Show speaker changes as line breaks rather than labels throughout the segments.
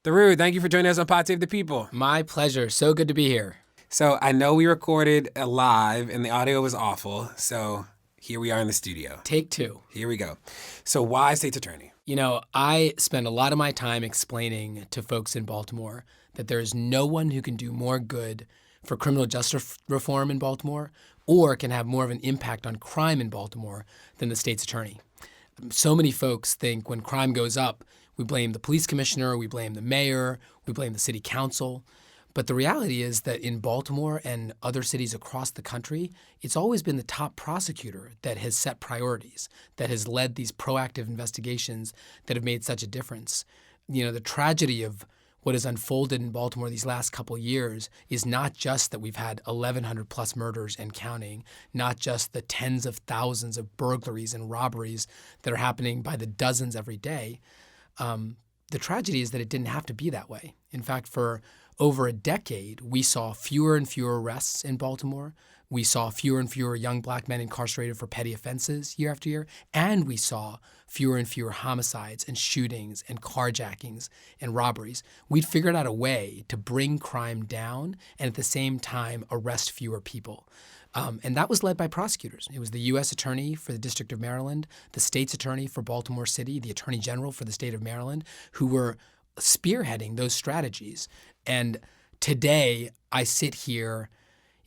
Thiru, thank you for joining us on Pod Save the People.
My pleasure. So good to be here.
So I know we recorded live and the audio was awful. So here we are in the studio.
Take two.
Here we go. So why state's attorney?
You know, I spend a lot of my time explaining to folks in Baltimore that there is no one who can do more good for criminal justice reform in Baltimore or can have more of an impact on crime in Baltimore than the state's attorney. So many folks think when crime goes up, we blame the police commissioner, we blame the mayor, we blame the city council. But the reality is that in Baltimore and other cities across the country, it's always been the top prosecutor that has set priorities, that has led these proactive investigations that have made such a difference. You know, the tragedy of what has unfolded in Baltimore these last couple years is not just that we've had 1,100 plus murders and counting, not just the tens of thousands of burglaries and robberies that are happening by the dozens every day. The tragedy is that it didn't have to be that way. In fact, for over a decade, we saw fewer and fewer arrests in Baltimore. We saw fewer and fewer young black men incarcerated for petty offenses year after year. And we saw fewer and fewer homicides and shootings and carjackings and robberies. We'd figured out a way to bring crime down and at the same time arrest fewer people. And that was led by prosecutors. It was the U.S. Attorney for the District of Maryland, the state's attorney for Baltimore City, the Attorney General for the state of Maryland, who were spearheading those strategies. And today, I sit here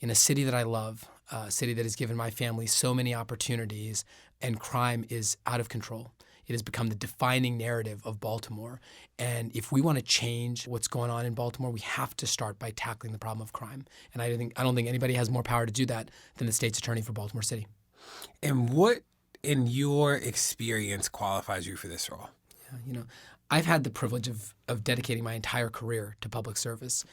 in a city that I love, a city that has given my family so many opportunities, and crime is out of control. It has become the defining narrative of Baltimore. And if we want to change what's going on in Baltimore, we have to start by tackling the problem of crime. And I don't think anybody has more power to do that than the state's attorney for Baltimore City.
And what, in your experience, qualifies you for this role?
Yeah, you know, I've had the privilege of dedicating my entire career to public service.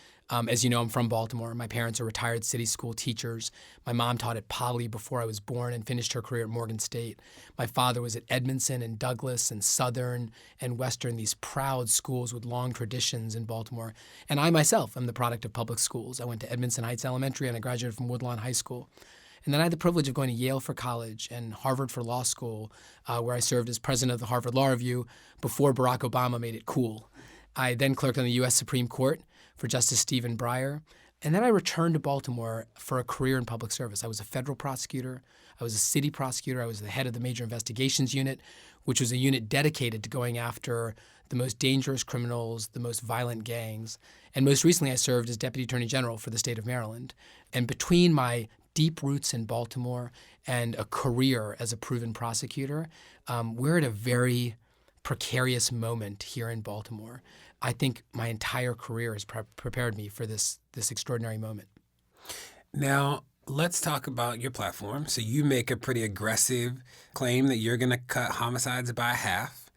As you know, I'm from Baltimore. My parents are retired city school teachers. My mom taught at Poly before I was born and finished her career at Morgan State. My father was at Edmondson and Douglas and Southern and Western, these proud schools with long traditions in Baltimore. And I myself am the product of public schools. I went to Edmondson Heights Elementary and I graduated from Woodlawn High School. And then I had the privilege of going to Yale for college and Harvard for law school, where I served as president of the Harvard Law Review before Barack Obama made it cool. I then clerked on the U.S. Supreme Court for Justice Stephen Breyer. And then I returned to Baltimore for a career in public service. I was a federal prosecutor. I was a city prosecutor. I was the head of the Major Investigations Unit, which was a unit dedicated to going after the most dangerous criminals, the most violent gangs. And most recently, I served as Deputy Attorney General for the state of Maryland. And between my deep roots in Baltimore and a career as a proven prosecutor, we're at a very precarious moment here in Baltimore. I think my entire career has prepared me for this extraordinary moment.
Now, let's talk about your platform. So you make a pretty aggressive claim that you're going to cut homicides by half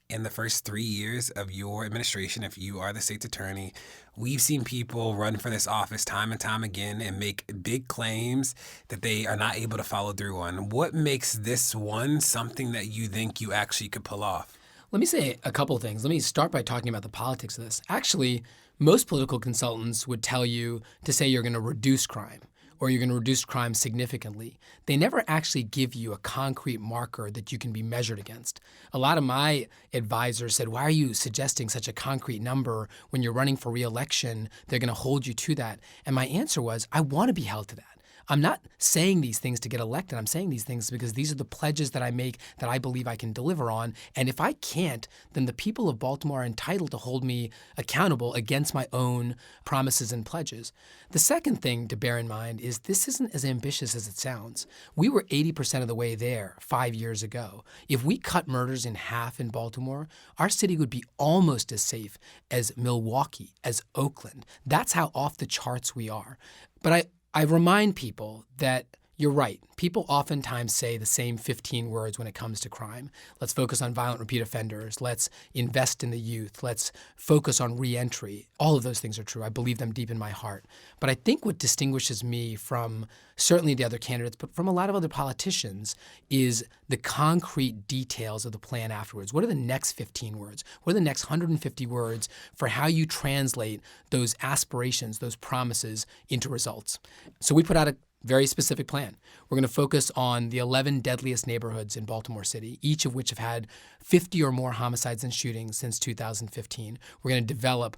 in the first 3 years of your administration if you are the state's attorney. We've seen people run for this office time and time again and make big claims that they are not able to follow through on. What makes this one something that you think you actually could pull off?
Let me say a couple of things. Let me start by talking about the politics of this. Actually, most political consultants would tell you to say you're going to reduce crime or you're going to reduce crime significantly. They never actually give you a concrete marker that you can be measured against. A lot of my advisors said, why are you suggesting such a concrete number when you're running for re-election? They're going to hold you to that. And my answer was, I want to be held to that. I'm not saying these things to get elected. I'm saying these things because these are the pledges that I make that I believe I can deliver on. And if I can't, then the people of Baltimore are entitled to hold me accountable against my own promises and pledges. The second thing to bear in mind is this isn't as ambitious as it sounds. We were 80% of the way there 5 years ago. If we cut murders in half in Baltimore, our city would be almost as safe as Milwaukee, as Oakland. That's how off the charts we are. But I remind people that you're right. People oftentimes say the same 15 words when it comes to crime. Let's focus on violent repeat offenders. Let's invest in the youth. Let's focus on reentry. All of those things are true. I believe them deep in my heart. But I think what distinguishes me from certainly the other candidates, but from a lot of other politicians, is the concrete details of the plan afterwards. What are the next 15 words? What are the next 150 words for how you translate those aspirations, those promises into results? So we put out Very specific plan. We're going to focus on the 11 deadliest neighborhoods in Baltimore City, each of which have had 50 or more homicides and shootings since 2015. We're going to develop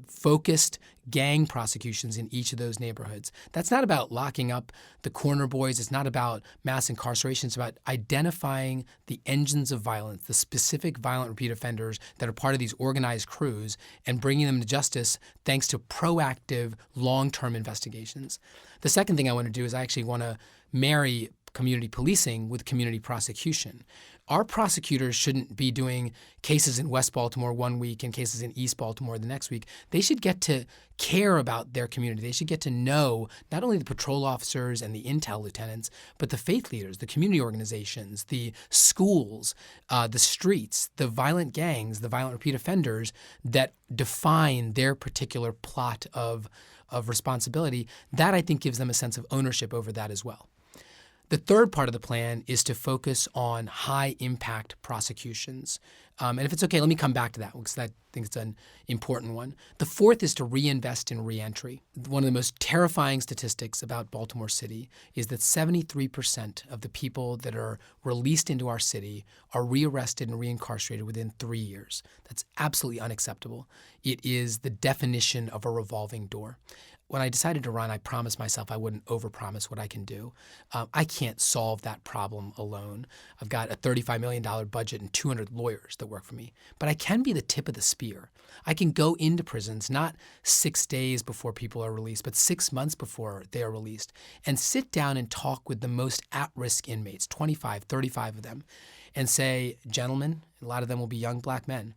focused gang prosecutions in each of those neighborhoods. That's not about locking up the corner boys. It's not about mass incarceration. It's about identifying the engines of violence, the specific violent repeat offenders that are part of these organized crews, and bringing them to justice thanks to proactive, long-term investigations. The second thing I want to do is I actually want to marry community policing with community prosecution. Our prosecutors shouldn't be doing cases in West Baltimore one week and cases in East Baltimore the next week. They should get to care about their community. They should get to know not only the patrol officers and the intel lieutenants, but the faith leaders, the community organizations, the schools, the streets, the violent gangs, the violent repeat offenders that define their particular plot of responsibility. That, I think, gives them a sense of ownership over that as well. The third part of the plan is to focus on high-impact prosecutions. And if it's okay, let me come back to that because I think it's an important one. The fourth is to reinvest in reentry. One of the most terrifying statistics about Baltimore City is that 73% of the people that are released into our city are rearrested and reincarcerated within 3 years. That's absolutely unacceptable. It is the definition of a revolving door. When I decided to run, I promised myself I wouldn't overpromise what I can do. I can't solve that problem alone. I've got a $35 million budget and 200 lawyers that work for me. But I can be the tip of the spear. I can go into prisons not 6 days before people are released, but 6 months before they are released, and sit down and talk with the most at-risk inmates, 25, 35 of them, and say, gentlemen, a lot of them will be young black men,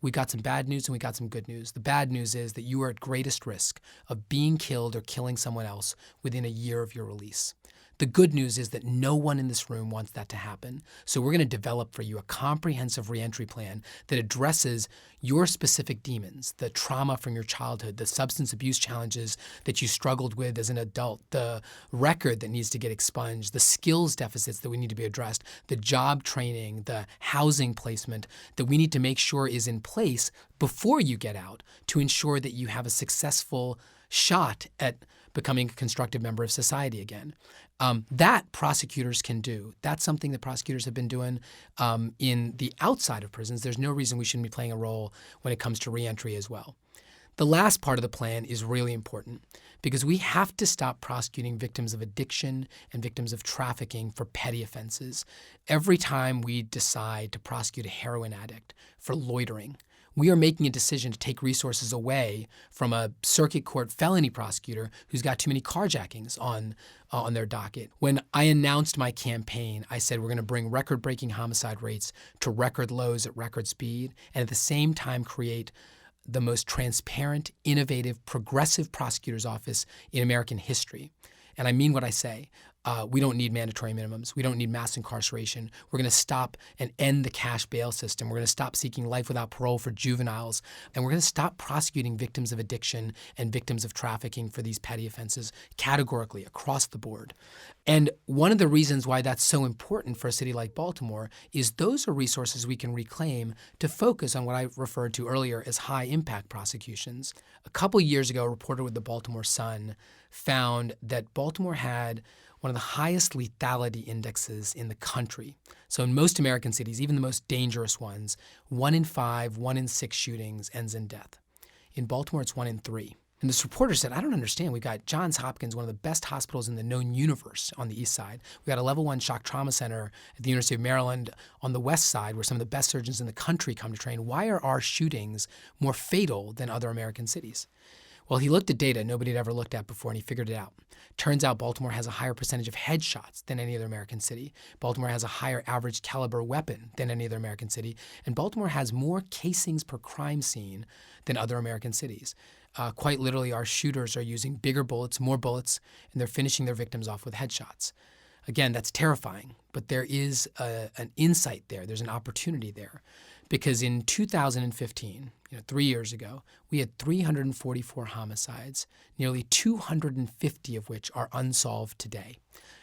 we got some bad news and we got some good news. The bad news is that you are at greatest risk of being killed or killing someone else within a year of your release. The good news is that no one in this room wants that to happen. So we're going to develop for you a comprehensive reentry plan that addresses your specific demons, the trauma from your childhood, the substance abuse challenges that you struggled with as an adult, the record that needs to get expunged, the skills deficits that we need to be addressed, the job training, the housing placement that we need to make sure is in place before you get out to ensure that you have a successful shot at becoming a constructive member of society again. That prosecutors can do. That's something that prosecutors have been doing in the outside of prisons. There's no reason we shouldn't be playing a role when it comes to reentry as well. The last part of the plan is really important because we have to stop prosecuting victims of addiction and victims of trafficking for petty offenses. Every time we decide to prosecute a heroin addict for loitering, we are making a decision to take resources away from a circuit court felony prosecutor who's got too many carjackings on their docket. When I announced my campaign, I said we're going to bring record-breaking homicide rates to record lows at record speed and at the same time create the most transparent, innovative, progressive prosecutor's office in American history. And I mean what I say. We don't need mandatory minimums. We don't need mass incarceration. We're going to stop and end the cash bail system. We're going to stop seeking life without parole for juveniles. And we're going to stop prosecuting victims of addiction and victims of trafficking for these petty offenses categorically across the board. And one of the reasons why that's so important for a city like Baltimore is those are resources we can reclaim to focus on what I referred to earlier as high-impact prosecutions. A couple years ago, a reporter with the Baltimore Sun found that Baltimore had one of the highest lethality indexes in the country. So in most American cities, even the most dangerous ones, 1 in 5, 1 in 6 shootings ends in death. In Baltimore, it's 1 in 3. And this reporter said, I don't understand. We've got Johns Hopkins, one of the best hospitals in the known universe on the east side. We've got a level 1 shock trauma center at the University of Maryland on the west side where some of the best surgeons in the country come to train. Why are our shootings more fatal than other American cities? Well, he looked at data nobody had ever looked at before, and he figured it out. Turns out Baltimore has a higher percentage of headshots than any other American city. Baltimore has a higher average caliber weapon than any other American city. And Baltimore has more casings per crime scene than other American cities. Quite literally, our shooters are using bigger bullets, more bullets, and they're finishing their victims off with headshots. Again, that's terrifying, but there is an insight there. There's an opportunity there. Because in 2015, 3 years ago, we had 344 homicides, nearly 250 of which are unsolved today.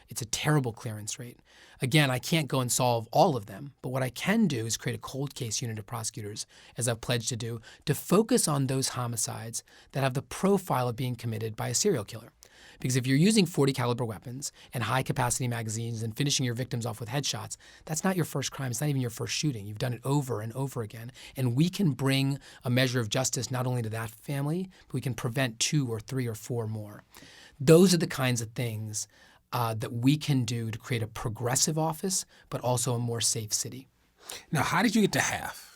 It's a terrible clearance rate. Again, I can't go and solve all of them, but what I can do is create a cold case unit of prosecutors, as I've pledged to do, to focus on those homicides that have the profile of being committed by a serial killer. Because if you're using .40 caliber weapons and high capacity magazines and finishing your victims off with headshots, that's not your first crime. It's not even your first shooting. You've done it over and over again. And we can bring a measure of justice not only to that family, but we can prevent 2 or 3 or 4 more. Those are the kinds of things that we can do to create a progressive office, but also a more safe city.
Now, how did you get to half?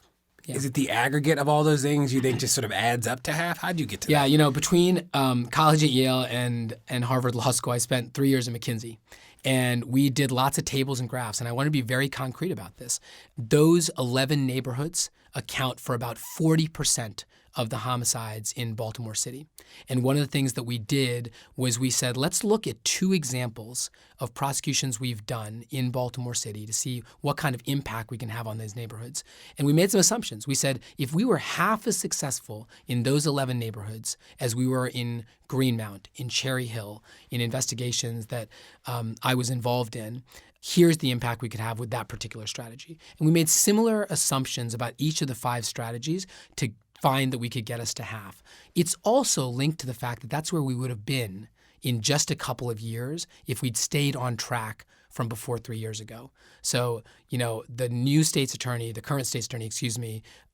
Yeah.
Is it the aggregate of all those things you think just sort of adds up to half? How'd you get to that?
Yeah, you know, between college at Yale and Harvard Law School, I spent 3 years at McKinsey. And we did lots of tables and graphs. And I want to be very concrete about this. Those 11 neighborhoods account for about 40% of the homicides in Baltimore City. And one of the things that we did was we said, let's look at 2 examples of prosecutions we've done in Baltimore City to see what kind of impact we can have on those neighborhoods. And we made some assumptions. We said, if we were half as successful in those 11 neighborhoods as we were in Greenmount, in Cherry Hill, in investigations that I was involved in, here's the impact we could have with that particular strategy. And we made similar assumptions about each of the 5 strategies to find that we could get us to half. It's also linked to the fact that that's where we would have been in just a couple of years if we'd stayed on track from before 3 years ago. So, you know, the new state's attorney, the current state's attorney,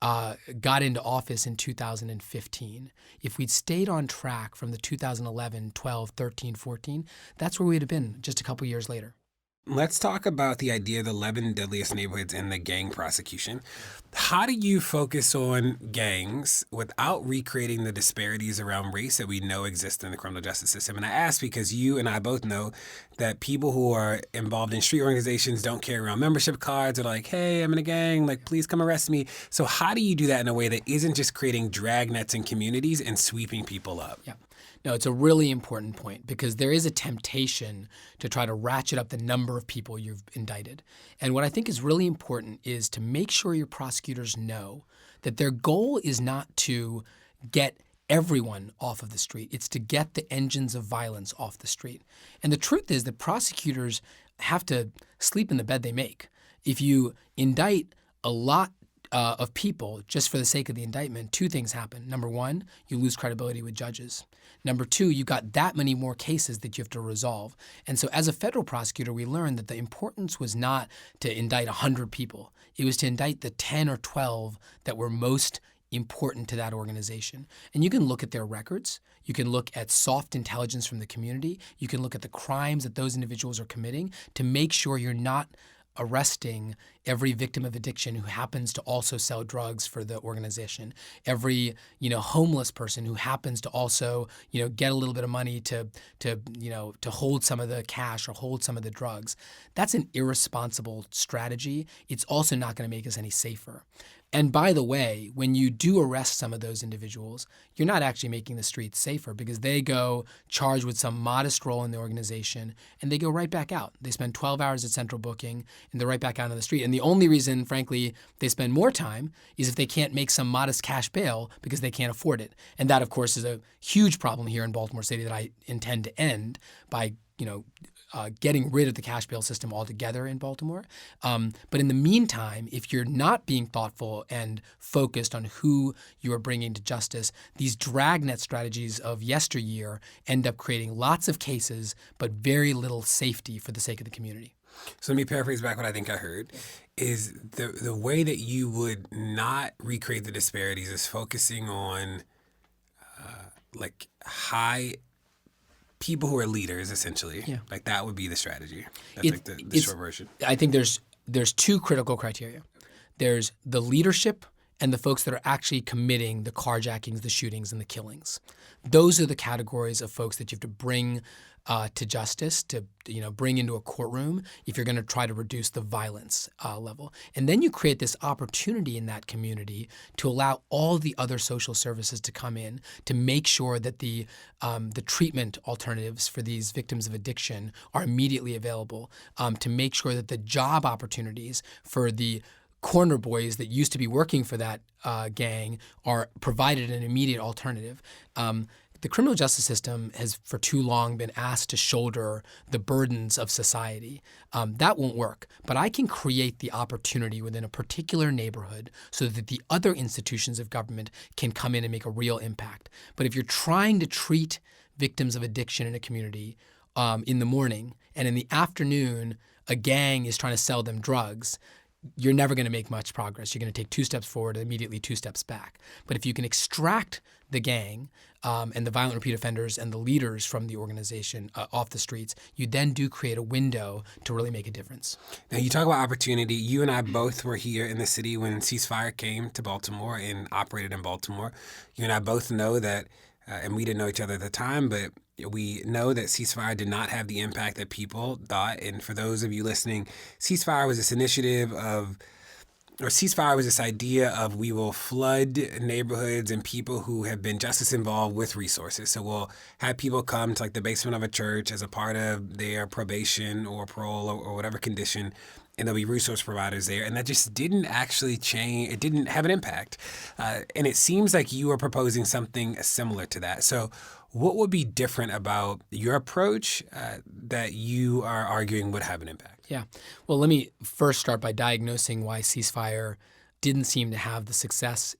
got into office in 2015. If we'd stayed on track from the 2011, 12, 13, 14, that's where we'd have been just a couple years later.
Let's talk about the idea of the 11 deadliest neighborhoods and the gang prosecution. How do you focus on gangs without recreating the disparities around race that we know exist in the criminal justice system? And I ask because you and I both know that people who are involved in street organizations don't carry around membership cards or like, hey, I'm in a gang, like, please come arrest me. So how do you do that in a way that isn't just creating dragnets in communities and sweeping people up?
Yeah. No, it's a really important point because there is a temptation to try to ratchet up the number of people you've indicted. And what I think is really important is to make sure your prosecutors know that their goal is not to get everyone off of the street. It's to get the engines of violence off the street. And the truth is that prosecutors have to sleep in the bed they make. If you indict a lot of people just for the sake of the indictment, 2 things happen. Number 1, you lose credibility with judges. Number 2, you got that many more cases that you have to resolve. And so as a federal prosecutor, we learned that the importance was not to indict 100 people. It was to indict the 10 or 12 that were most important to that organization. And you can look at their records. You can look at soft intelligence from the community. You can look at the crimes that those individuals are committing to make sure you're not arresting every victim of addiction who happens to also sell drugs for the organization, every homeless person who happens to also get a little bit of money to hold some of the cash or hold some of the drugs. That's an irresponsible strategy. It's also not going to make us any safer. And by the way, when you do arrest some of those individuals, you're not actually making the streets safer because they go charged with some modest role in the organization and they go right back out. They spend 12 hours at central booking and they're right back out on the street. And the only reason, frankly, they spend more time is if they can't make some modest cash bail because they can't afford it. And that, of course, is a huge problem here in Baltimore City that I intend to end by, getting rid of the cash bail system altogether in Baltimore. But in the meantime, if you're not being thoughtful and focused on who you are bringing to justice, these dragnet strategies of yesteryear end up creating lots of cases, but very little safety for the sake of the community.
So let me paraphrase back what I think I heard, is the way that you would not recreate the disparities is focusing on high people who are leaders, essentially.
Yeah.
Like that would be the strategy. That's the short version.
I think there's 2 critical criteria. There's the leadership and the folks that are actually committing the carjackings, the shootings, and the killings. Those are the categories of folks that you have to bring to justice, to bring into a courtroom if you're going to try to reduce the violence level. And then you create this opportunity in that community to allow all the other social services to come in to make sure that the treatment alternatives for these victims of addiction are immediately available, to make sure that the job opportunities for the corner boys that used to be working for that gang are provided an immediate alternative. the criminal justice system has for too long been asked to shoulder the burdens of society. That won't work. But I can create the opportunity within a particular neighborhood so that the other institutions of government can come in and make a real impact. But if you're trying to treat victims of addiction in a community in the morning, and in the afternoon, a gang is trying to sell them drugs, you're never going to make much progress. You're going to take 2 steps forward and immediately 2 steps back. But if you can extract the gang and the violent repeat offenders and the leaders from the organization off the streets, you then do create a window to really make a difference.
Now, you talk about opportunity. You and I both were here in the city when ceasefire came to Baltimore and operated in Baltimore. You and I both know that, and we didn't know each other at the time, but we know that ceasefire did not have the impact that people thought. And for those of you listening, ceasefire was this idea of we will flood neighborhoods and people who have been justice involved with resources. So we'll have people come to like the basement of a church as a part of their probation or parole or whatever condition, and there'll be resource providers there. And that just didn't actually change. It didn't have an impact. And it seems like you are proposing something similar to that. So what would be different about your approach that you are arguing would have an impact?
Yeah. Well, let me first start by diagnosing why ceasefire didn't seem to have the success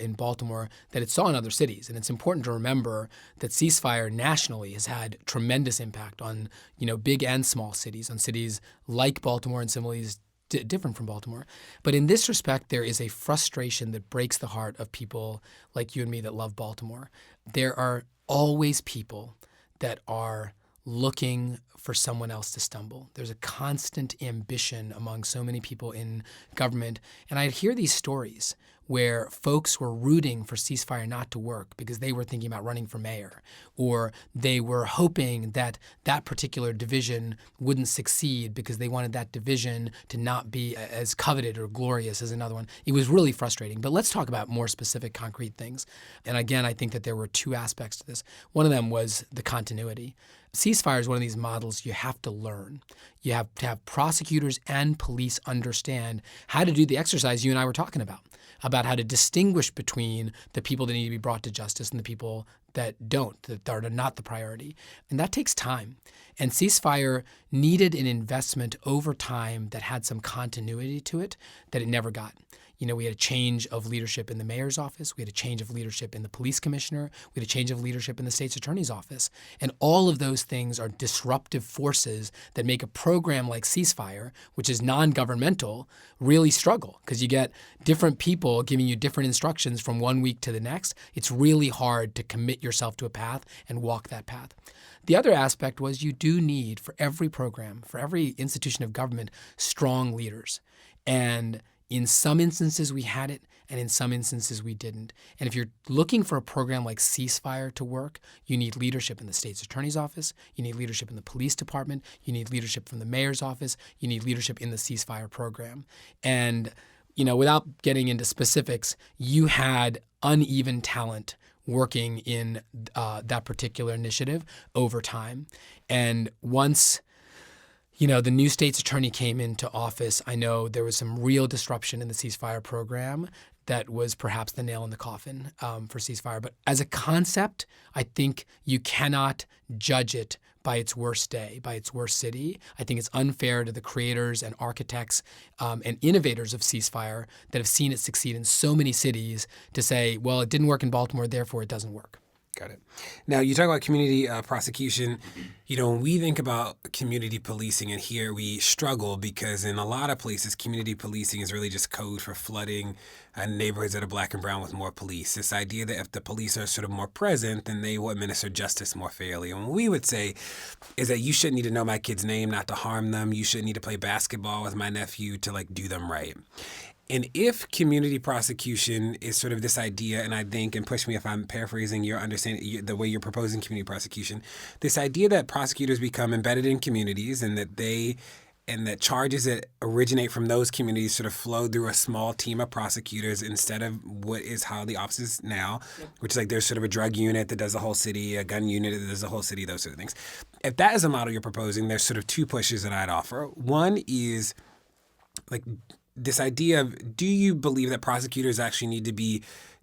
in Baltimore that it saw in other cities. And it's important to remember that ceasefire nationally has had tremendous impact on, big and small cities, on cities like Baltimore and similarly different from Baltimore. But in this respect, there is a frustration that breaks the heart of people like you and me that love Baltimore. There are always people that are looking for someone else to stumble. There's a constant ambition among so many people in government. And I'd hear these stories where folks were rooting for ceasefire not to work because they were thinking about running for mayor, or they were hoping that that particular division wouldn't succeed because they wanted that division to not be as coveted or glorious as another one. It was really frustrating. But let's talk about more specific, concrete things. And again, I think that there were 2 aspects to this. One of them was the continuity. Ceasefire is one of these models you have to learn. You have to have prosecutors and police understand how to do the exercise you and I were talking about how to distinguish between the people that need to be brought to justice and the people that don't, that are not the priority. And that takes time. And ceasefire needed an investment over time that had some continuity to it that it never got. We had a change of leadership in the mayor's office. We had a change of leadership in the police commissioner. We had a change of leadership in the state's attorney's office. And all of those things are disruptive forces that make a program like ceasefire, which is non-governmental, really struggle because you get different people giving you different instructions from one week to the next. It's really hard to commit yourself to a path and walk that path. The other aspect was you do need, for every program, for every institution of government, strong leaders. And in some instances, we had it, and in some instances, we didn't. And if you're looking for a program like ceasefire to work, you need leadership in the state's attorney's office. You need leadership in the police department. You need leadership from the mayor's office. You need leadership in the ceasefire program. And, without getting into specifics, you had uneven talent working in that particular initiative over time. And once the new state's attorney came into office, I know there was some real disruption in the ceasefire program that was perhaps the nail in the coffin for ceasefire. But as a concept, I think you cannot judge it by its worst day, by its worst city. I think it's unfair to the creators and architects and innovators of ceasefire that have seen it succeed in so many cities to say, well, it didn't work in Baltimore, therefore it doesn't work.
Got it. Now, you talk about community prosecution. When we think about community policing, and here we struggle because in a lot of places, community policing is really just code for flooding neighborhoods that are Black and brown with more police. This idea that if the police are sort of more present, then they will administer justice more fairly. And what we would say is that you shouldn't need to know my kid's name not to harm them. You shouldn't need to play basketball with my nephew to do them right. And if community prosecution is sort of this idea, and I think, and push me if I'm paraphrasing your understanding, the way you're proposing community prosecution, this idea that prosecutors become embedded in communities and that charges that originate from those communities sort of flow through a small team of prosecutors instead of what is how the office is now, which is there's sort of a drug unit that does the whole city, a gun unit that does the whole city, those sort of things. If that is a model you're proposing, there's sort of 2 pushes that I'd offer. One is this idea of, do you believe that prosecutors actually need to be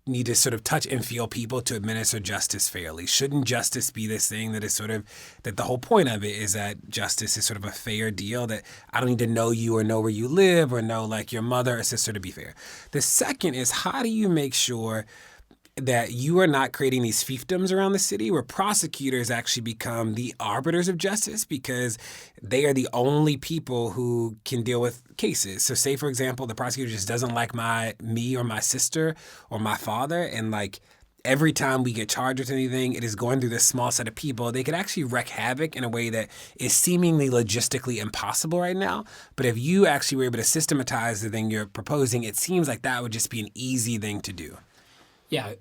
need to sort of touch and feel people to administer justice fairly? Shouldn't justice be this thing that is sort of, that the whole point of it is that justice is sort of a fair deal, that I don't need to know you or know where you live or know like your mother or sister to be fair? The second is, how do you make sure that you are not creating these fiefdoms around the city where prosecutors actually become the arbiters of justice because they are the only people who can deal with cases? So say, for example, the prosecutor just doesn't like me or my sister or my father, and like every time we get charged with anything, it is going through this small set of people. They could actually wreak havoc in a way that is seemingly logistically impossible right now. But if you actually were able to systematize the thing you're proposing, it seems like that would just be an easy thing to do.
Yeah,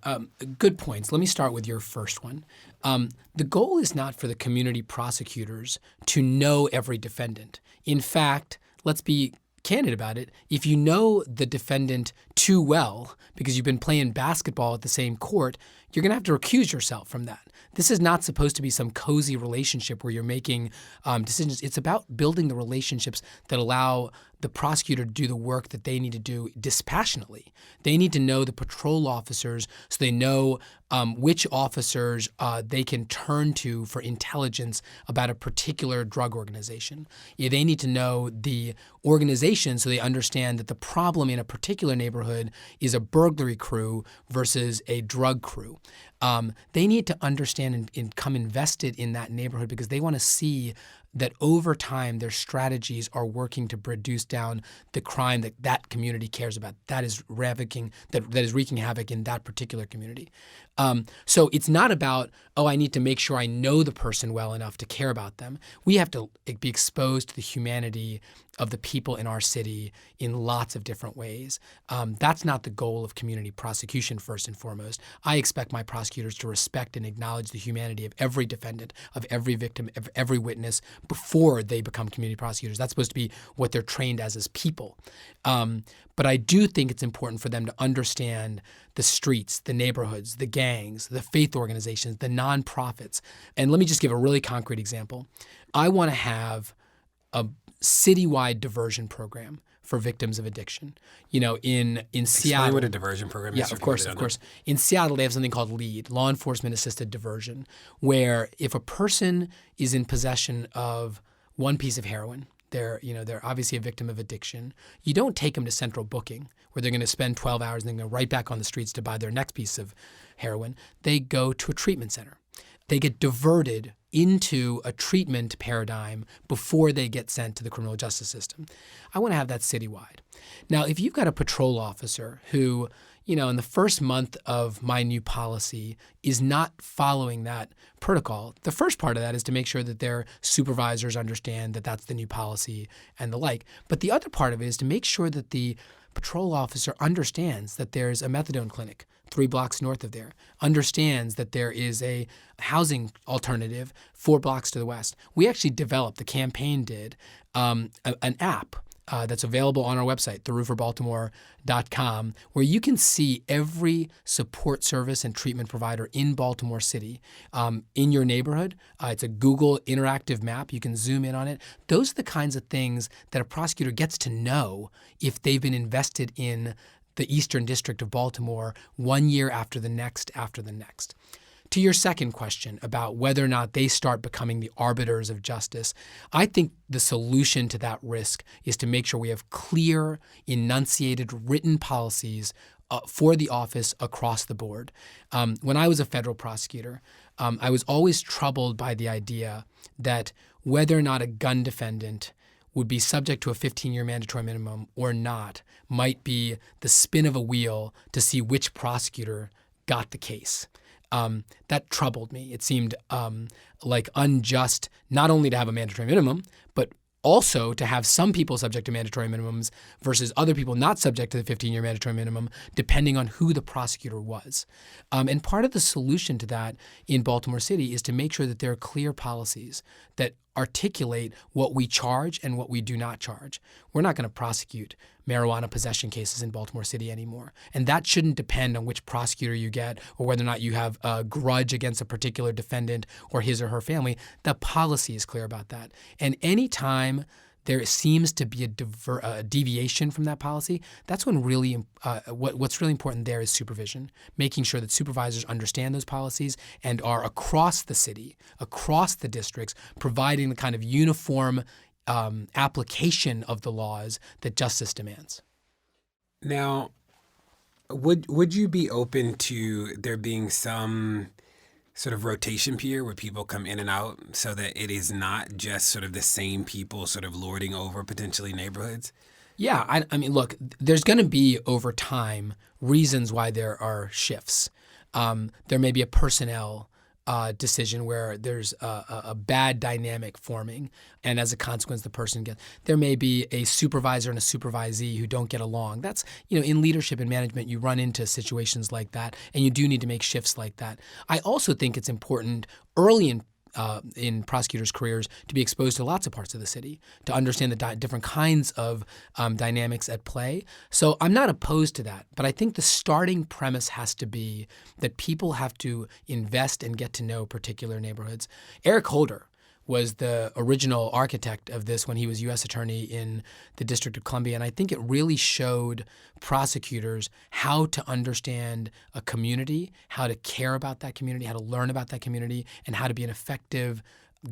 good points. Let me start with your first one. The goal is not for the community prosecutors to know every defendant. In fact, let's be candid about it. If you know the defendant too well because you've been playing basketball at the same court, you're going to have to recuse yourself from that. This is not supposed to be some cozy relationship where you're making decisions. It's about building the relationships that allow the prosecutor to do the work that they need to do dispassionately. They need to know the patrol officers so they know which officers they can turn to for intelligence about a particular drug organization. Yeah, they need to know the organization so they understand that the problem in a particular neighborhood is a burglary crew versus a drug crew. They need to understand and come invested in that neighborhood because they want to see that over time their strategies are working to reduce down the crime that that community cares about. That is wreaking havoc in that particular community. So it's not about, I need to make sure I know the person well enough to care about them. We have to be exposed to the humanity of the people in our city in lots of different ways. That's not the goal of community prosecution, first and foremost. I expect my prosecutors to respect and acknowledge the humanity of every defendant, of every victim, of every witness before they become community prosecutors. That's supposed to be what they're trained as people. But I do think it's important for them to understand the streets, the neighborhoods, the gangs, the faith organizations, the nonprofits. And let me just give a really concrete example. I want to have a citywide diversion program for victims of addiction. You know, in Seattle.
Explain what a diversion program is.
Yeah, of course. In Seattle, they have something called LEAD, Law Enforcement Assisted Diversion, where if a person is in possession of one piece of heroin, they're obviously a victim of addiction. You don't take them to central booking where they're going to spend 12 hours and then go right back on the streets to buy their next piece of heroin. They go to a treatment center. They get diverted into a treatment paradigm before they get sent to the criminal justice system. I want to have that citywide. Now, if you've got a patrol officer who, in the first month of my new policy is not following that protocol, the first part of that is to make sure that their supervisors understand that that's the new policy and the like. But the other part of it is to make sure that the patrol officer understands that there's a methadone clinic 3 blocks north of there, understands that there is a housing alternative 4 blocks to the west. We actually developed, the campaign did, an app that's available on our website, therooforbaltimore.com, where you can see every support service and treatment provider in Baltimore City in your neighborhood. It's a Google interactive map. You can zoom in on it. Those are the kinds of things that a prosecutor gets to know if they've been invested in the Eastern District of Baltimore 1 year after the next. To your second question about whether or not they start becoming the arbiters of justice, I think the solution to that risk is to make sure we have clear, enunciated, written policies for the office across the board. When I was a federal prosecutor, I was always troubled by the idea that whether or not a gun defendant would be subject to a 15-year mandatory minimum or not might be the spin of a wheel to see which prosecutor got the case. That troubled me. It seemed like unjust not only to have a mandatory minimum, but also to have some people subject to mandatory minimums versus other people not subject to the 15-year mandatory minimum, depending on who the prosecutor was. And part of the solution to that in Baltimore City is to make sure that there are clear policies that articulate what we charge and what we do not charge. We're not going to prosecute marijuana possession cases in Baltimore City anymore. And that shouldn't depend on which prosecutor you get or whether or not you have a grudge against a particular defendant or his or her family. The policy is clear about that. And any time there seems to be a deviation from that policy, that's when really what's really important there is supervision, making sure that supervisors understand those policies and are across the city, across the districts, providing the kind of uniform application of the laws that justice demands.
Now, would you be open to there being some sort of rotation period where people come in and out so that it is not just sort of the same people sort of lording over potentially neighborhoods?
Yeah, I mean, look, there's going to be over time reasons why there are shifts. There may be a personnel decision where there's a bad dynamic forming, and as a consequence, the person gets. There may be a supervisor and a supervisee who don't get along. That's, in leadership and management, you run into situations like that, and you do need to make shifts like that. I also think it's important early in prosecutors' careers to be exposed to lots of parts of the city, to understand the different kinds of dynamics at play. So I'm not opposed to that, but I think the starting premise has to be that people have to invest and get to know particular neighborhoods. Eric Holder was the original architect of this when he was U.S. Attorney in the District of Columbia. And I think it really showed prosecutors how to understand a community, how to care about that community, how to learn about that community, and how to be an effective,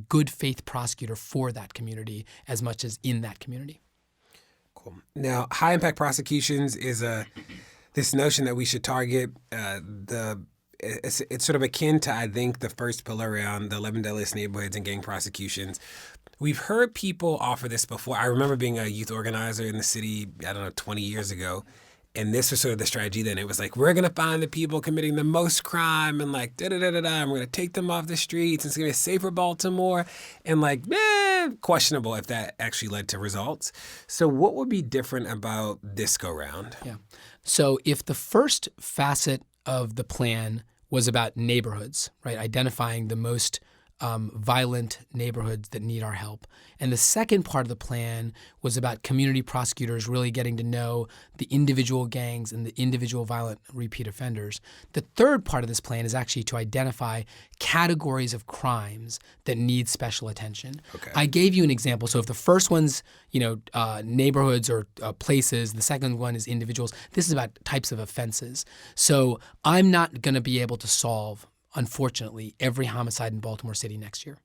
good faith prosecutor for that community as much as in that community.
Cool. Now, high impact prosecutions is this notion that we should target it's sort of akin to, I think, the first pillar around the 11 deadliest neighborhoods and gang prosecutions. We've heard people offer this before. I remember being a youth organizer in the city, 20 years ago. And this was sort of the strategy then. It was like, we're going to find the people committing the most crime and like da-da-da-da-da, and we're going to take them off the streets. It's going to be a safer Baltimore. And like, questionable if that actually led to results. So what would be different about this go-round?
Yeah. So if the first facet of the plan was about neighborhoods, right? Identifying the most violent neighborhoods that need our help. And the second part of the plan was about community prosecutors really getting to know the individual gangs and the individual violent repeat offenders. The third part of this plan is actually to identify categories of crimes that need special attention.
Okay.
I gave you an example. So if the first one's, neighborhoods or places, the second one is individuals. This is about types of offenses. So I'm not going to be able to solve, unfortunately, every homicide in Baltimore City next year.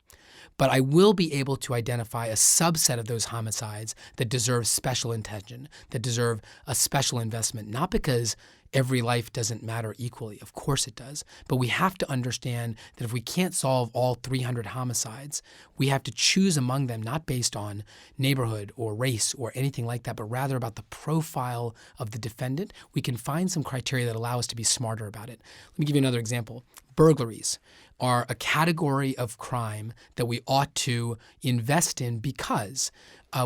But I will be able to identify a subset of those homicides that deserve special attention, that deserve a special investment, not because every life doesn't matter equally. Of course it does. But we have to understand that if we can't solve all 300 homicides, we have to choose among them not based on neighborhood or race or anything like that, but rather about the profile of the defendant. We can find some criteria that allow us to be smarter about it. Let me give you another example. Burglaries are a category of crime that we ought to invest in because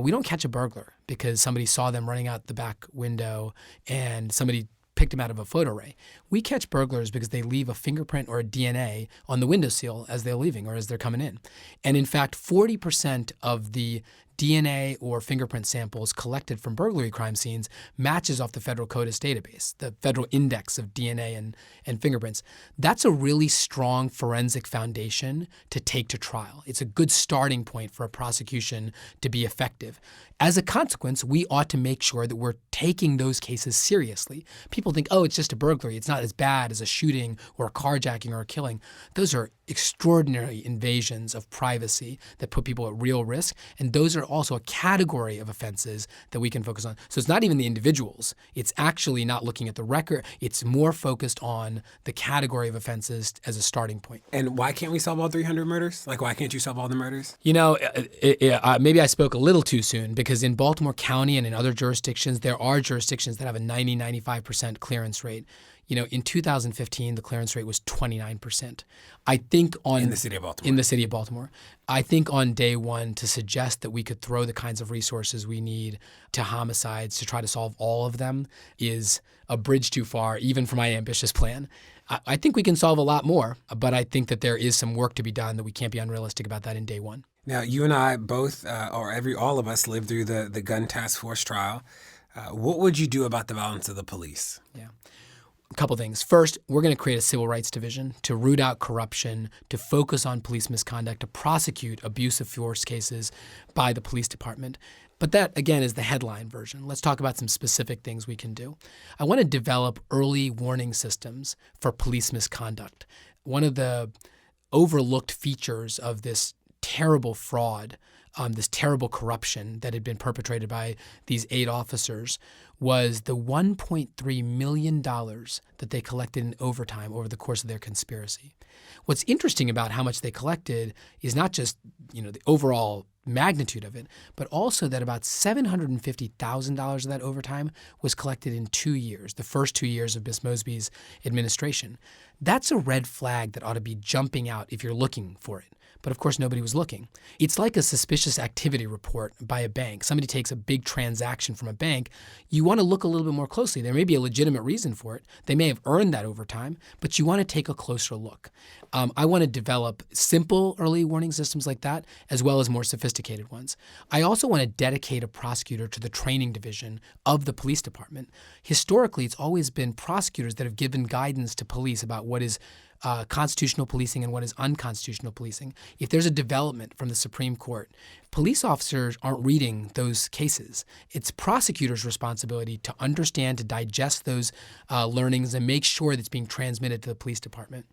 we don't catch a burglar because somebody saw them running out the back window and somebody picked them out of a photo array. We catch burglars because they leave a fingerprint or a DNA on the windowsill as they're leaving or as they're coming in. And in fact, 40% of the DNA or fingerprint samples collected from burglary crime scenes matches off the federal CODIS database, the federal index of DNA and fingerprints. That's a really strong forensic foundation to take to trial. It's a good starting point for a prosecution to be effective. As a consequence, we ought to make sure that we're taking those cases seriously. People think, oh, it's just a burglary. It's not as bad as a shooting or a carjacking or a killing. Those are extraordinary invasions of privacy that put people at real risk. And those are also a category of offenses that we can focus on. So it's not even the individuals. It's actually not looking at the record. It's more focused on the category of offenses as a starting point.
And why can't we solve all 300 murders? Like, why can't you solve all the murders?
Maybe I spoke a little too soon because in Baltimore County and in other jurisdictions, there are jurisdictions that have a 90-95% clearance rate. In 2015, the clearance rate was 29%. I think
in the city of Baltimore.
In the city of Baltimore. I think on day one to suggest that we could throw the kinds of resources we need to homicides to try to solve all of them is a bridge too far, even for my ambitious plan. I think we can solve a lot more, but I think that there is some work to be done that we can't be unrealistic about that in day one.
Now, you and I both, all of us lived through the gun task force trial. What would you do about the violence of the police?
Yeah. A couple things. First, we're going to create a civil rights division to root out corruption, to focus on police misconduct, to prosecute abuse of force cases by the police department. But that, again, is the headline version. Let's talk about some specific things we can do. I want to develop early warning systems for police misconduct. One of the overlooked features of this terrible fraud, this terrible corruption that had been perpetrated by these 8 officers was the $1.3 million that they collected in overtime over the course of their conspiracy. What's interesting about how much they collected is not just, the overall magnitude of it, but also that about $750,000 of that overtime was collected in 2 years, the first 2 years of Miss Mosby's administration. That's a red flag that ought to be jumping out if you're looking for it. But of course, nobody was looking. It's like a suspicious activity report by a bank. Somebody takes a big transaction from a bank. You want to look a little bit more closely. There may be a legitimate reason for it. They may have earned that overtime, but you want to take a closer look. I want to develop simple early warning systems like that, as well as more sophisticated ones. I also want to dedicate a prosecutor to the training division of the police department. Historically, it's always been prosecutors that have given guidance to police about what is constitutional policing and what is unconstitutional policing. If there's a development from the Supreme Court, police officers aren't reading those cases. It's prosecutors' responsibility to understand, to digest those learnings and make sure that it's being transmitted to the police department.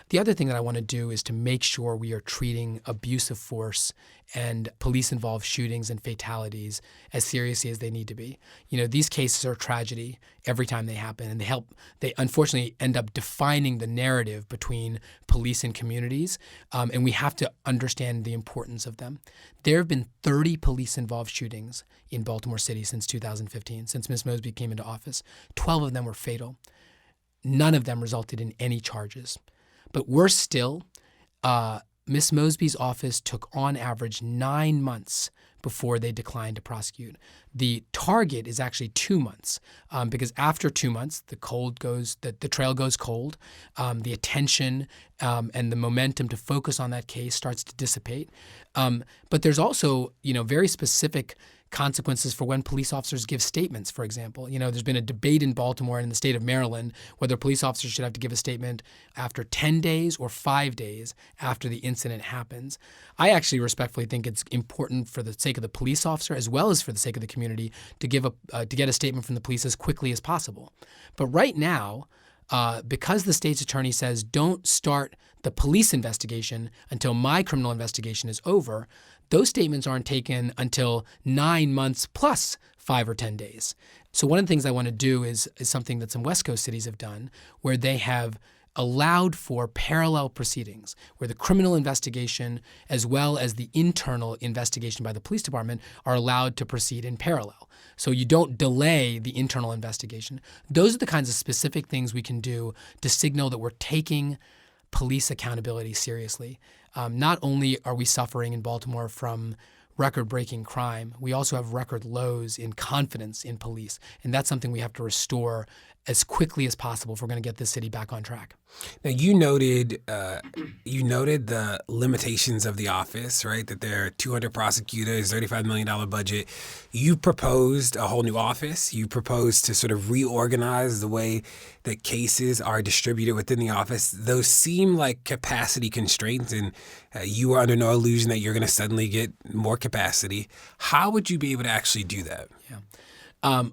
The other thing that I want to do is to make sure we are treating abuse of force and police-involved shootings and fatalities as seriously as they need to be. These cases are a tragedy every time they happen, and they unfortunately end up defining the narrative between police and communities, and we have to understand the importance of them. There have been 30 police-involved shootings in Baltimore City since 2015, since Ms. Mosby came into office. 12 of them were fatal. None of them resulted in any charges. But worse still, Ms. Mosby's office took on average 9 months before they declined to prosecute. The target is actually 2 months because after 2 months, the trail goes cold, the attention and the momentum to focus on that case starts to dissipate. But there's also, very specific consequences for when police officers give statements, for example. There's been a debate in Baltimore and in the state of Maryland whether police officers should have to give a statement after 10 days or 5 days after the incident happens. I actually respectfully think it's important for the sake of the police officer as well as for the sake of the community to get a statement from the police as quickly as possible. But right now, because the state's attorney says don't start the police investigation until my criminal investigation is over, those statements aren't taken until 9 months plus 5 or 10 days. So one of the things I want to do is something that some West Coast cities have done, where they have allowed for parallel proceedings, where the criminal investigation as well as the internal investigation by the police department are allowed to proceed in parallel. So you don't delay the internal investigation. Those are the kinds of specific things we can do to signal that we're taking police accountability seriously. Not only are we suffering in Baltimore from record-breaking crime, we also have record lows in confidence in police. And that's something we have to restore as quickly as possible if we're going to get this city back on track.
Now, you noted the limitations of the office, right? That there are 200 prosecutors, $35 million budget. You proposed a whole new office. You proposed to sort of reorganize the way that cases are distributed within the office. Those seem like capacity constraints, and you were under no illusion that you're going to suddenly get more capacity. How would you be able to actually do that?
Yeah.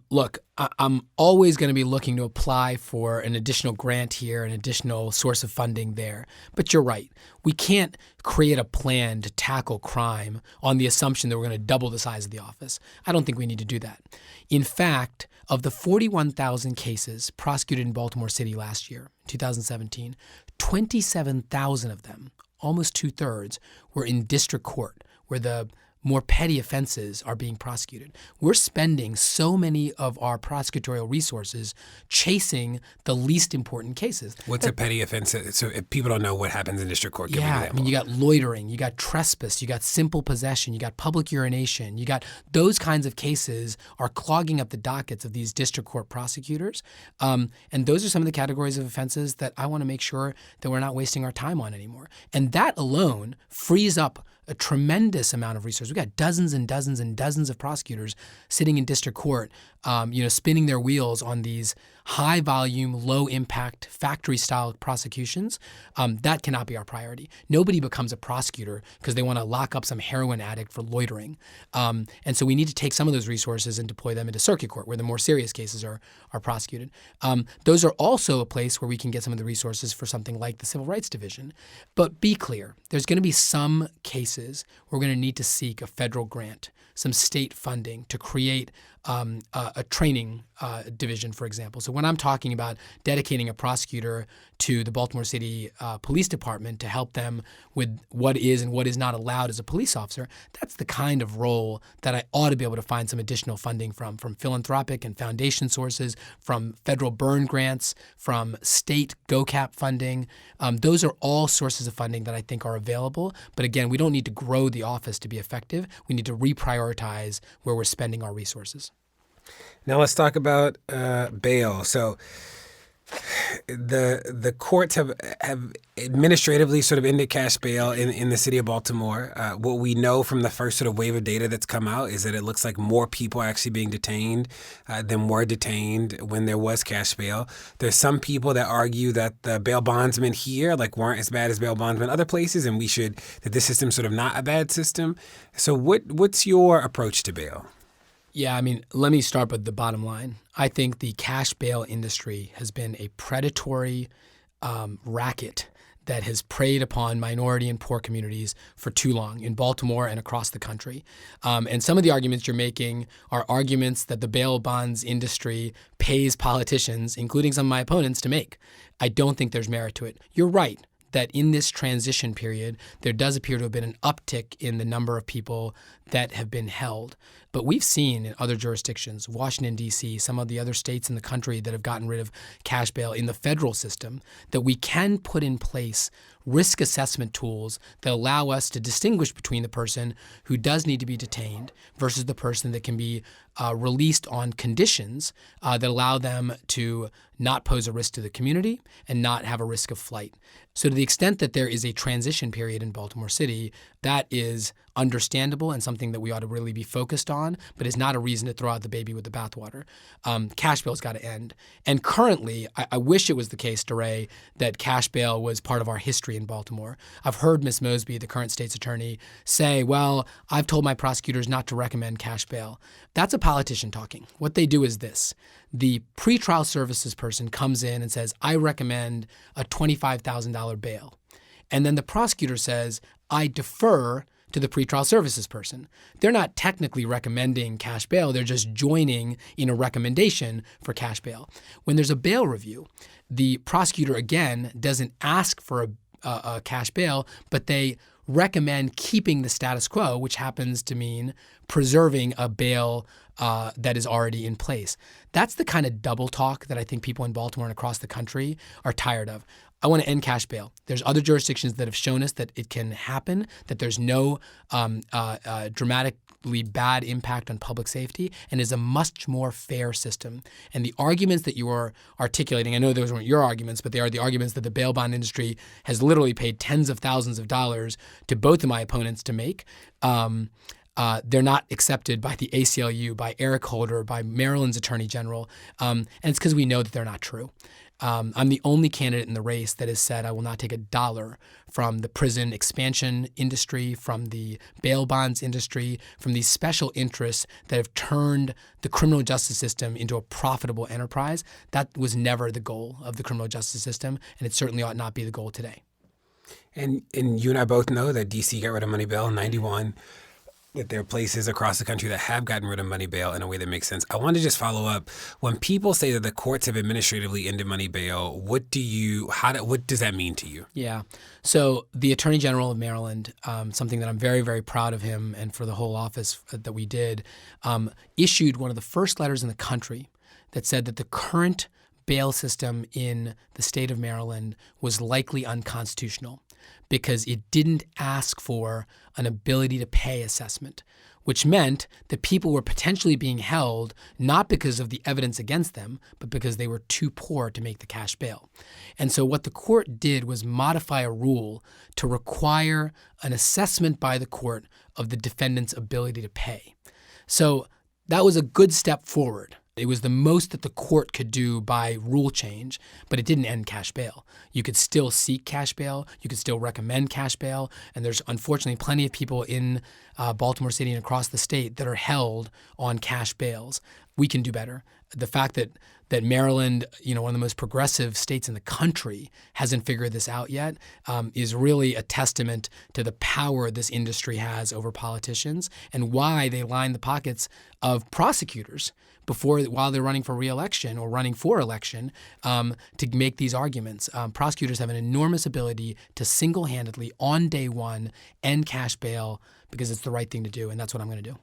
Look, I'm always going to be looking to apply for an additional grant here, an additional source of funding there. But you're right. We can't create a plan to tackle crime on the assumption that we're going to double the size of the office. I don't think we need to do that. In fact, of the 41,000 cases prosecuted in Baltimore City last year, 2017, 27,000 of them, almost 2/3, were in district court, where the more petty offenses are being prosecuted. We're spending so many of our prosecutorial resources chasing the least important cases.
What's a petty offense? So if people don't know what happens in district court, give me an
Yeah,
example.
you got loitering, you got trespass, you got simple possession, you got public urination, you got those kinds of cases are clogging up the dockets of these district court prosecutors. And those are some of the categories of offenses that I want to make sure that we're not wasting our time on anymore. And that alone frees up a tremendous amount of resources. We've got dozens and dozens and dozens of prosecutors sitting in district court, spinning their wheels on these high volume, low impact, factory style prosecutions, that cannot be our priority. Nobody becomes a prosecutor because they want to lock up some heroin addict for loitering. And so we need to take some of those resources and deploy them into circuit court where the more serious cases are prosecuted. Those are also a place where we can get some of the resources for something like the Civil Rights Division. But be clear, there's going to be some cases where we're going to need to seek a federal grant, some state funding to create a training division, for example. So when I'm talking about dedicating a prosecutor to the Baltimore City Police Department to help them with what is and what is not allowed as a police officer, that's the kind of role that I ought to be able to find some additional funding from philanthropic and foundation sources, from federal burn grants, from state GOCAP funding. Those are all sources of funding that I think are available. But again, we don't need to grow the office to be effective. We need to reprioritize where we're spending our resources.
Now let's talk about bail. So the courts have administratively sort of ended cash bail in the city of Baltimore. What we know from the first sort of wave of data that's come out is that it looks like more people are actually being detained than were detained when there was cash bail. There's some people that argue that the bail bondsmen here weren't as bad as bail bondsmen other places, and that this system's sort of not a bad system. So what's your approach to bail?
Yeah, I mean, let me start with the bottom line. I think the cash bail industry has been a predatory racket that has preyed upon minority and poor communities for too long in Baltimore and across the country. And some of the arguments you're making are arguments that the bail bonds industry pays politicians, including some of my opponents, to make. I don't think there's merit to it. You're right that in this transition period, there does appear to have been an uptick in the number of people that have been held. But we've seen in other jurisdictions, Washington, D.C., some of the other states in the country that have gotten rid of cash bail in the federal system, that we can put in place risk assessment tools that allow us to distinguish between the person who does need to be detained versus the person that can be released on conditions that allow them to not pose a risk to the community and not have a risk of flight. So to the extent that there is a transition period in Baltimore City, that is understandable and something that we ought to really be focused on, but is not a reason to throw out the baby with the bathwater. Cash bail's got to end. And currently, I wish it was the case, DeRay, that cash bail was part of our history in Baltimore. I've heard Ms. Mosby, the current state's attorney, say, well, I've told my prosecutors not to recommend cash bail. That's a politician talking. What they do is this. The pretrial services person comes in and says, I recommend a $25,000 bail. And then the prosecutor says, I defer to the pretrial services person. They're not technically recommending cash bail. They're just joining in a recommendation for cash bail. When there's a bail review, the prosecutor, again, doesn't ask for a cash bail, but they recommend keeping the status quo, which happens to mean preserving a bail that is already in place. That's the kind of double talk that I think people in Baltimore and across the country are tired of. I want to end cash bail. There's other jurisdictions that have shown us that it can happen, that there's no dramatically bad impact on public safety, and is a much more fair system. And the arguments that you are articulating, I know those weren't your arguments, but they are the arguments that the bail bond industry has literally paid tens of thousands of dollars to both of my opponents to make. They're not accepted by the ACLU, by Eric Holder, by Maryland's Attorney General, and it's because we know that they're not true. I'm the only candidate in the race that has said I will not take $1 from the prison expansion industry, from the bail bonds industry, from these special interests that have turned the criminal justice system into a profitable enterprise. That was never the goal of the criminal justice system, and it certainly ought not be the goal today.
And you and I both know that D.C. got rid of money bail in 91. That there are places across the country that have gotten rid of money bail in a way that makes sense. I want to just follow up. When people say that the courts have administratively ended money bail, what does that mean to you?
Yeah. So the Attorney General of Maryland, something that I'm very, very proud of him and for the whole office that we did, issued one of the first letters in the country that said that the current bail system in the state of Maryland was likely unconstitutional because it didn't ask for an ability to pay assessment, which meant that people were potentially being held not because of the evidence against them, but because they were too poor to make the cash bail. And so what the court did was modify a rule to require an assessment by the court of the defendant's ability to pay. So that was a good step forward. It was the most that the court could do by rule change, but it didn't end cash bail. You could still seek cash bail. You could still recommend cash bail. And there's unfortunately plenty of people in Baltimore City and across the state that are held on cash bails. We can do better. The fact that Maryland, one of the most progressive states in the country, hasn't figured this out yet is really a testament to the power this industry has over politicians and why they line the pockets of prosecutors while they're running for re-election or running for election to make these arguments. Prosecutors have an enormous ability to single-handedly, on day one, end cash bail because it's the right thing to do, and that's what I'm going to do.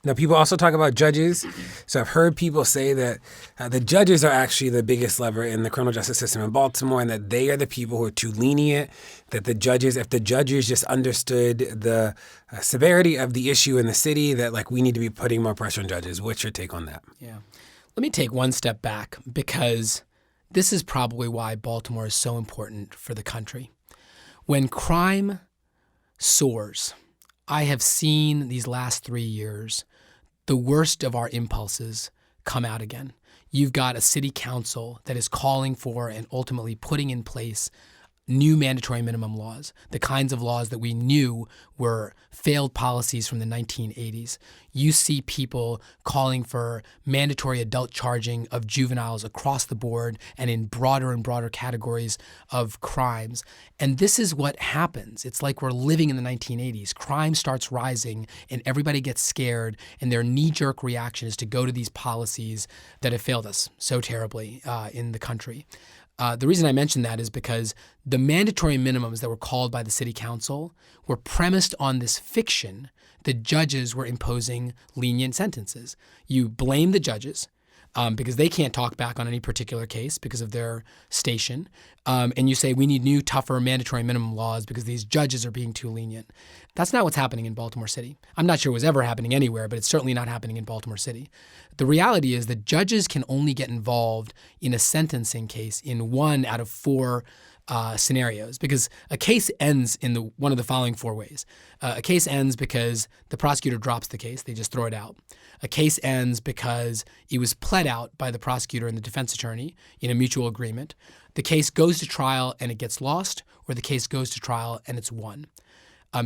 Now, people also talk about judges. So I've heard people say that the judges are actually the biggest lever in the criminal justice system in Baltimore and that they are the people who are too lenient, that if the judges just understood the severity of the issue in the city, that we need to be putting more pressure on judges. What's your take on that?
Yeah. Let me take one step back because this is probably why Baltimore is so important for the country. When crime soars, I have seen these last 3 years the worst of our impulses come out again. You've got a city council that is calling for and ultimately putting in place new mandatory minimum laws, the kinds of laws that we knew were failed policies from the 1980s. You see people calling for mandatory adult charging of juveniles across the board and in broader and broader categories of crimes. And this is what happens. It's like we're living in the 1980s. Crime starts rising and everybody gets scared, and their knee-jerk reaction is to go to these policies that have failed us so terribly in the country. The reason I mention that is because the mandatory minimums that were called by the city council were premised on this fiction that judges were imposing lenient sentences. You blame the judges because they can't talk back on any particular case because of their station. And you say we need new, tougher mandatory minimum laws because these judges are being too lenient. That's not what's happening in Baltimore City. I'm not sure it was ever happening anywhere, but it's certainly not happening in Baltimore City. The reality is that judges can only get involved in a sentencing case in 1 out of 4 scenarios, because a case ends in one of the following 4 ways. A case ends because the prosecutor drops the case. They just throw it out. A case ends because it was pled out by the prosecutor and the defense attorney in a mutual agreement. The case goes to trial and it gets lost, or the case goes to trial and it's won.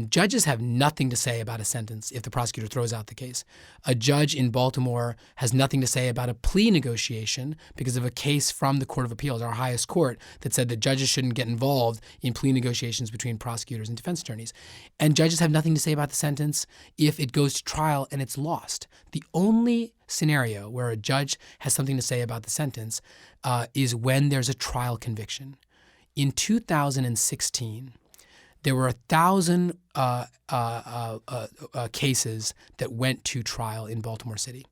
Judges have nothing to say about a sentence if the prosecutor throws out the case. A judge in Baltimore has nothing to say about a plea negotiation because of a case from the Court of Appeals, our highest court, that said that judges shouldn't get involved in plea negotiations between prosecutors and defense attorneys. And judges have nothing to say about the sentence if it goes to trial and it's lost. The only scenario where a judge has something to say about the sentence is when there's a trial conviction. In 2016, there were 1,000 cases that went to trial in Baltimore City.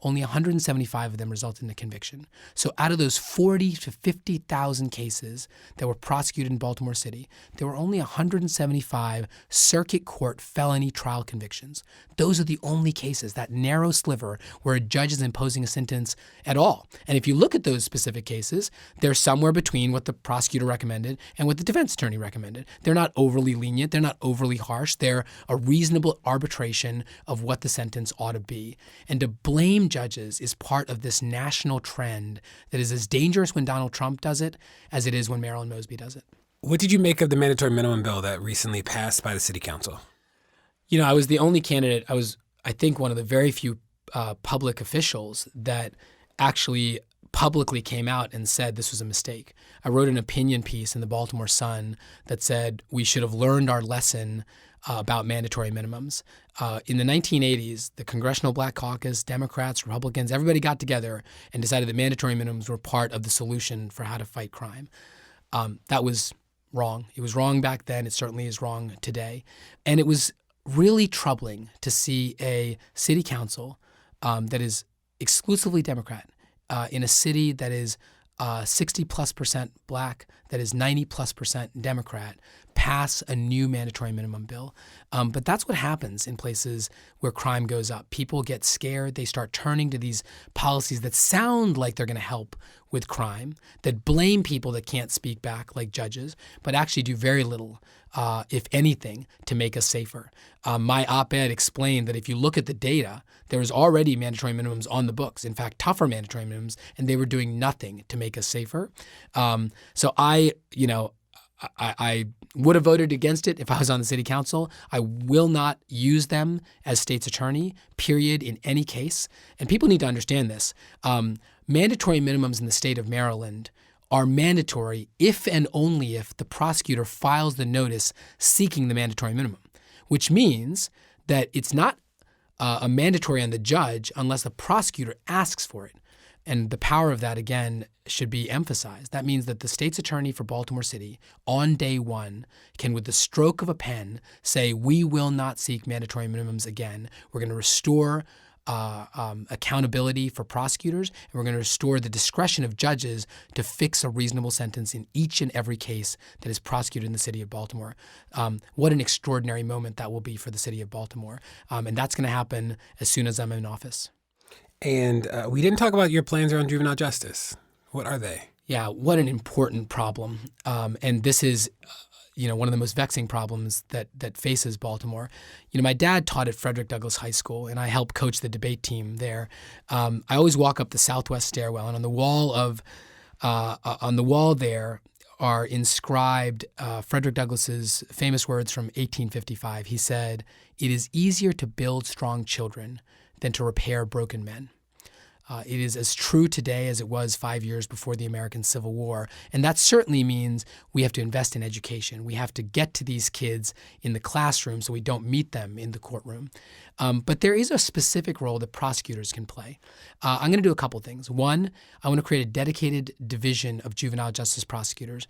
Only 175 of them resulted in a conviction. So out of those 40 to 50,000 cases that were prosecuted in Baltimore City, there were only 175 circuit court felony trial convictions. Those are the only cases, that narrow sliver, where a judge is imposing a sentence at all. And if you look at those specific cases, they're somewhere between what the prosecutor recommended and what the defense attorney recommended. They're not overly lenient. They're not overly harsh. They're a reasonable arbitration of what the sentence ought to be. And to blame judges is part of this national trend that is as dangerous when Donald Trump does it as it is when Marilyn Mosby does it.
What did you make of the mandatory minimum bill that recently passed by the city council?
I was the only candidate. I think, one of the very few public officials that actually publicly came out and said this was a mistake. I wrote an opinion piece in the Baltimore Sun that said we should have learned our lesson about mandatory minimums. In the 1980s, the Congressional Black Caucus, Democrats, Republicans, everybody got together and decided that mandatory minimums were part of the solution for how to fight crime. That was wrong. It was wrong back then. It certainly is wrong today. And it was really troubling to see a city council that is exclusively Democrat in a city that is 60+% Black, that is 90+% Democrat, pass a new mandatory minimum bill. But that's what happens in places where crime goes up. People get scared. They start turning to these policies that sound like they're going to help with crime, that blame people that can't speak back, like judges, but actually do very little, if anything, to make us safer. My op-ed explained that if you look at the data, there was already mandatory minimums on the books, in fact, tougher mandatory minimums, and they were doing nothing to make us safer. So I would have voted against it if I was on the city council. I will not use them as state's attorney, period, in any case. And people need to understand this. Mandatory minimums in the state of Maryland are mandatory if and only if the prosecutor files the notice seeking the mandatory minimum, which means that it's not a mandatory on the judge unless the prosecutor asks for it. And the power of that, again, should be emphasized. That means that the state's attorney for Baltimore City on day one can, with the stroke of a pen, say, we will not seek mandatory minimums again. We're going to restore accountability for prosecutors, and we're going to restore the discretion of judges to fix a reasonable sentence in each and every case that is prosecuted in the city of Baltimore. What an extraordinary moment that will be for the city of Baltimore. And that's going to happen as soon as I'm in office.
And we didn't talk about your plans around juvenile justice. What are they?
Yeah, what an important problem. And this is one of the most vexing problems that faces Baltimore. My dad taught at Frederick Douglass High School, and I helped coach the debate team there. I always walk up the southwest stairwell, and on the wall there are inscribed Frederick Douglass's famous words from 1855. He said, "It is easier to build strong children than to repair broken men." It is as true today as it was 5 years before the American Civil War. And that certainly means we have to invest in education. We have to get to these kids in the classroom so we don't meet them in the courtroom. But there is a specific role that prosecutors can play. I'm going to do a couple things. One, I want to create a dedicated division of juvenile justice prosecutors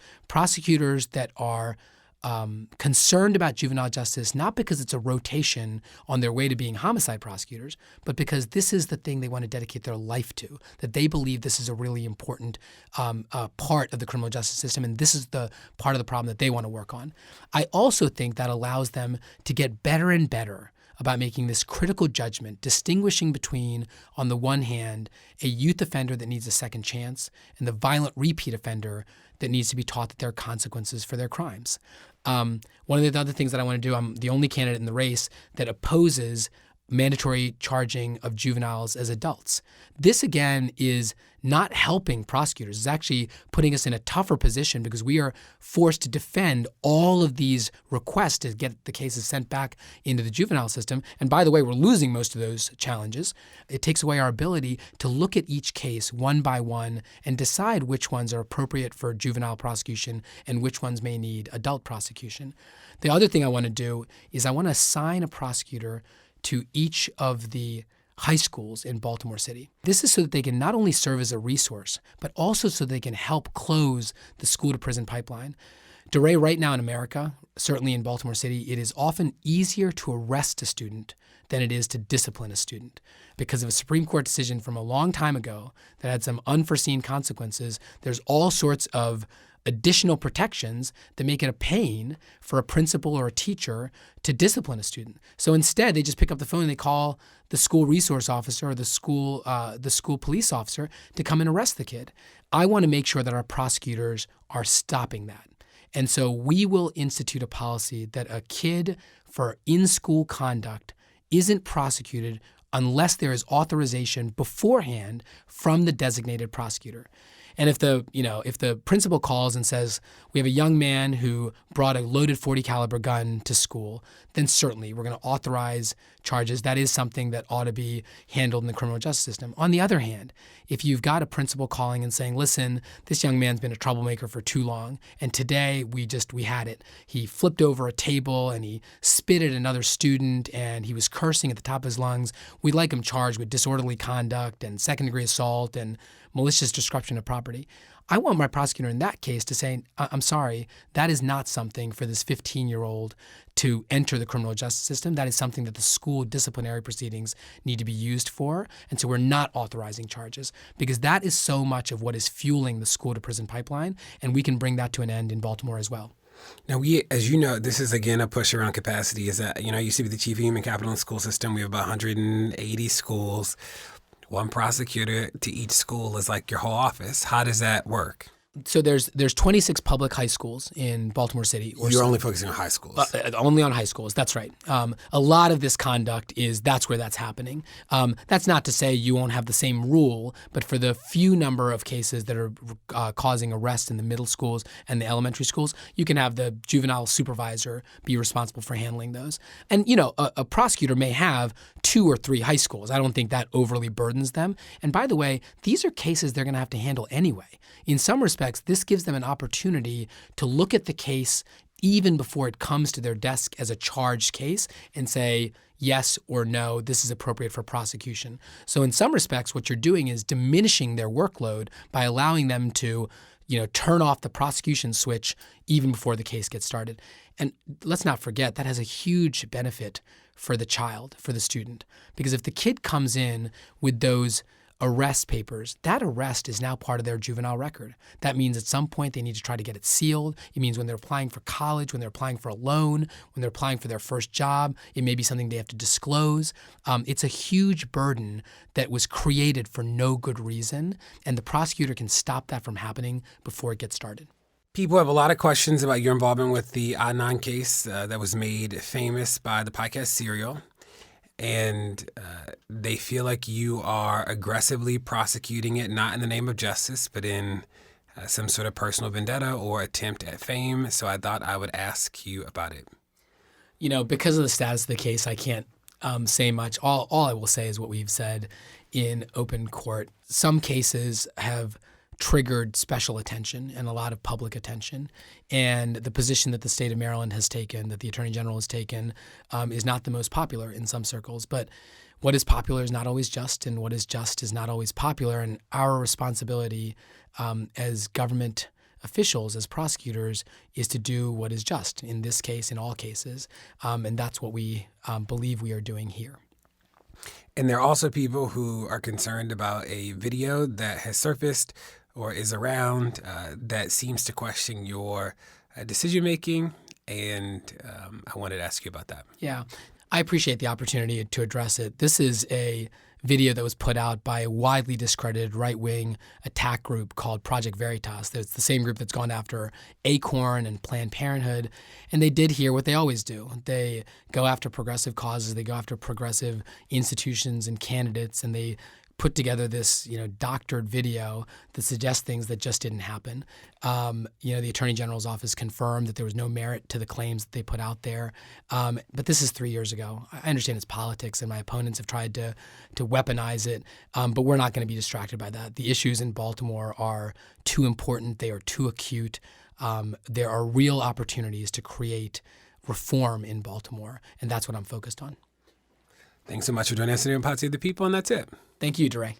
that are concerned about juvenile justice, not because it's a rotation on their way to being homicide prosecutors, but because this is the thing they want to dedicate their life to, that they believe this is a really important part of the criminal justice system, and this is the part of the problem that they want to work on. I also think that allows them to get better and better about making this critical judgment, distinguishing between, on the one hand, a youth offender that needs a second chance and the violent repeat offender that needs to be taught that there are consequences for their crimes. One of the other things that I want to do, I'm the only candidate in the race that opposes mandatory charging of juveniles as adults. This, again, is not helping prosecutors. It's actually putting us in a tougher position because we are forced to defend all of these requests to get the cases sent back into the juvenile system. And by the way, we're losing most of those challenges. It takes away our ability to look at each case one by one and decide which ones are appropriate for juvenile prosecution and which ones may need adult prosecution. The other thing I want to do is I want to assign a prosecutor to each of the high schools in Baltimore City. This is so that they can not only serve as a resource, but also so they can help close the school-to-prison pipeline. DeRay, right now in America, certainly in Baltimore City, it is often easier to arrest a student than it is to discipline a student. Because of a Supreme Court decision from a long time ago that had some unforeseen consequences, there's all sorts of additional protections that make it a pain for a principal or a teacher to discipline a student. So instead, they just pick up the phone and they call the school resource officer or the school police officer to come and arrest the kid. I want to make sure that our prosecutors are stopping that. And so we will institute a policy that a kid for in-school conduct isn't prosecuted unless there is authorization beforehand from the designated prosecutor. And if the principal calls and says, we have a young man who brought a loaded .40 caliber gun to school, then certainly we're going to authorize charges. That is something that ought to be handled in the criminal justice system. On the other hand, if you've got a principal calling and saying, listen, this young man's been a troublemaker for too long, and today we had it. He flipped over a table and he spit at another student and he was cursing at the top of his lungs. We'd like him charged with disorderly conduct and second-degree assault and malicious disruption of property. I want my prosecutor in that case to say, I'm sorry, that is not something for this 15-year-old to enter the criminal justice system. That is something that the school disciplinary proceedings need to be used for. And so we're not authorizing charges because that is so much of what is fueling the school to prison pipeline. And we can bring that to an end in Baltimore as well.
Now, we, as you know, this is again a push around capacity. Is that, I used to be the chief of human capital in the school system. We have about 180 schools. One prosecutor to each school is like your whole office. How does that work?
So there's 26 public high schools in Baltimore City.
You're only focusing on high schools.
Only on high schools. That's right. A lot of this conduct that's where that's happening. That's not to say you won't have the same rule, but for the few number of cases that are causing arrest in the middle schools and the elementary schools, you can have the juvenile supervisor be responsible for handling those. And, a prosecutor may have 2 or 3 high schools. I don't think that overly burdens them. And by the way, these are cases they're going to have to handle anyway. In some respects, this gives them an opportunity to look at the case even before it comes to their desk as a charged case and say, yes or no, this is appropriate for prosecution. So in some respects, what you're doing is diminishing their workload by allowing them to turn off the prosecution switch even before the case gets started. And let's not forget, that has a huge benefit for the child, for the student. Because if the kid comes in with those arrest papers, that arrest is now part of their juvenile record. That means at some point they need to try to get it sealed. It means when they're applying for college, when they're applying for a loan, when they're applying for their first job, it may be something they have to disclose. It's a huge burden that was created for no good reason, and the prosecutor can stop that from happening before it gets started.
People have a lot of questions about your involvement with the Anand case that was made famous by the podcast Serial. And they feel like you are aggressively prosecuting it, not in the name of justice, but in some sort of personal vendetta or attempt at fame. So I thought I would ask you about it.
Because of the status of the case, I can't say much. All I will say is what we've said in open court. Some cases have triggered special attention and a lot of public attention. And the position that the state of Maryland has taken, that the Attorney General has taken, is not the most popular in some circles. But what is popular is not always just, and what is just is not always popular. And our responsibility as government officials, as prosecutors, is to do what is just, in this case, in all cases. And that's what we believe we are doing here.
And there are also people who are concerned about a video that has surfaced or is around that seems to question your decision-making, and I wanted to ask you about that.
Yeah, I appreciate the opportunity to address it. This is a video that was put out by a widely discredited right-wing attack group called Project Veritas. It's the same group that's gone after Acorn and Planned Parenthood, and they did here what they always do. They go after progressive causes, they go after progressive institutions and candidates, and they put together this, doctored video that suggests things that just didn't happen. The Attorney General's office confirmed that there was no merit to the claims that they put out there. But this is 3 years ago. I understand it's politics, and my opponents have tried to weaponize it. But we're not going to be distracted by that. The issues in Baltimore are too important. They are too acute. There are real opportunities to create reform in Baltimore, and that's what I'm focused on.
Thanks so much for joining us today on Pod Save the People, and that's it.
Thank you, DeRay.